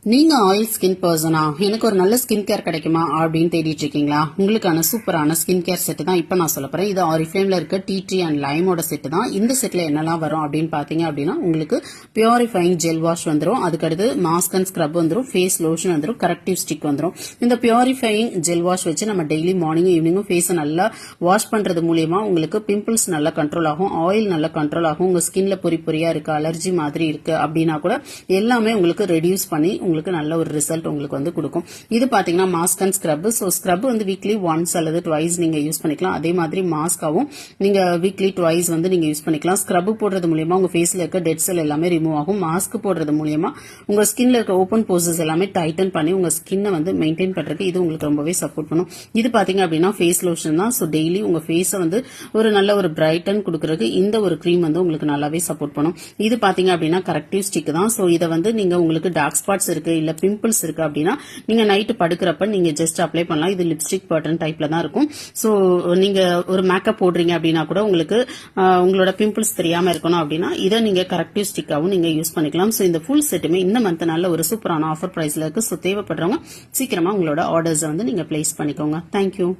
நீங்க oil skin பர்சனா எனக்கு ஒரு நல்ல ஸ்கின் கேர் கிடைக்குமா அப்படின்னு தேடிட்டு இருக்கீங்களா? உங்களுக்கான சூப்பரான ஸ்கின் கேர் செட் தான் இப்ப நான் சொல்ல போறேன். இது ஆரிஃப்ளேம்ல இருக்க டீ ட்ரீ அண்ட் லைமோட செட் தான். இந்த செட்ல என்னெல்லாம் வரும் அப்படின்னு பாத்தீங்க அப்படின்னா உங்களுக்கு பியூரிஃபைங் ஜெல் வாஷ் வந்துடும், அதுக்கடுத்து மாஸ்க் அண்ட் ஸ்க்ரப் வந்துடும், ஃபேஸ் லோஷன் வந்துடும், கரெக்டிவ் ஸ்டிக் வந்துடும். இந்த பியூரிஃபைங் ஜெல் வாஷ் வச்சு நம்ம டெய்லி மார்னிங் ஈவினிங்கும் ஃபேஸை நல்லா வாஷ் பண்றது மூலியமா உங்களுக்கு பிம்பிள்ஸ் நல்லா கண்ட்ரோல் ஆகும், ஆயில் நல்லா கண்ட்ரோல் ஆகும், உங்க ஸ்கின்ல பொறி பொறியா இருக்கு, அலர்ஜி மாதிரி இருக்கு அப்படின்னா கூட எல்லாமே உங்களுக்கு ரெடியூஸ் பண்ணி உங்களுக்கு நல்ல ஒரு ரிசல்ட் உங்களுக்கு வந்து கொடுக்கும். இது பாத்தீங்கன்னா mask and scrub. So scrub வந்து வீக்லி ஒன்ஸ் அல்லது ட்வைஸ் நீங்க யூஸ் பண்ணிக்கலாம். அதே மாதிரி மாஸ்காவும் நீங்க வீக்லி ட்வைஸ் வந்து நீங்க யூஸ் பண்ணிக்கலாம். ஸ்க்ரப் போடுறது மூலமா உங்க ஃபேஸ்ல இருக்க டெட் செல் எல்லாமே ரிமூவ் ஆகும். மாஸ்க் போடுறது மூலமா உங்க ஸ்கின்ல இருக்க ஓப்பன் போர்சஸ் எல்லாமே டைட்டன் பண்ணி உங்க ஸ்கின்னை வந்து மெயின்டைன் பண்றதுக்கு இது உங்களுக்கு ரொம்பவே சப்போர்ட் பண்ணும். இது பாத்தீங்க அப்படின்னா ஃபேஸ் லோஷன் தான். சோ டெய்லி உங்க ஃபேஸை வந்து ஒரு நல்ல ஒரு பிரைட்டன் கொடுக்கறதுக்கு இந்த ஒரு கிரீம் வந்து உங்களுக்கு நல்லாவே சப்போர்ட் பண்ணும். இது பாத்தீங்க அப்படின்னா கரெக்டிவ் ஸ்டிக் தான். சோ இதை வந்து நீங்க உங்களுக்கு டார்க் ஸ்பாட்ஸ் இருக்கு இல்ல பிம்பிள்ஸ் இருக்கு அப்படின்னா நீங்க நைட் படுக்கிறப்ப நீங்க ஜஸ்ட் அப்ளை பண்ணலாம். இது லிப்ஸ்டிக் பட்டன் டைப்ல தான் இருக்கும். சோ நீங்க ஒரு மேக்கப் போடுறீங்க அப்படின்னா கூட உங்களுக்கு உங்களோட பிம்பிள்ஸ் தெரியாம இருக்கணும் அப்படின்னா இதை நீங்க கரெக்டிவ் ஸ்டிக்காவும் நீங்க யூஸ் பண்ணிக்கலாம். சோ இந்த ஃபுல் செட்டுமே இந்த மந்த் நல்ல ஒரு சூப்பரான ஆஃபர் பிரைஸ்ல இருக்கு. சோ தேவைப்படுறவங்க சீக்கிரமா உங்களோட ஆர்டர்ஸ் வந்து நீங்க பிளேஸ் பண்ணிக்கோங்க. தேங்க்யூ.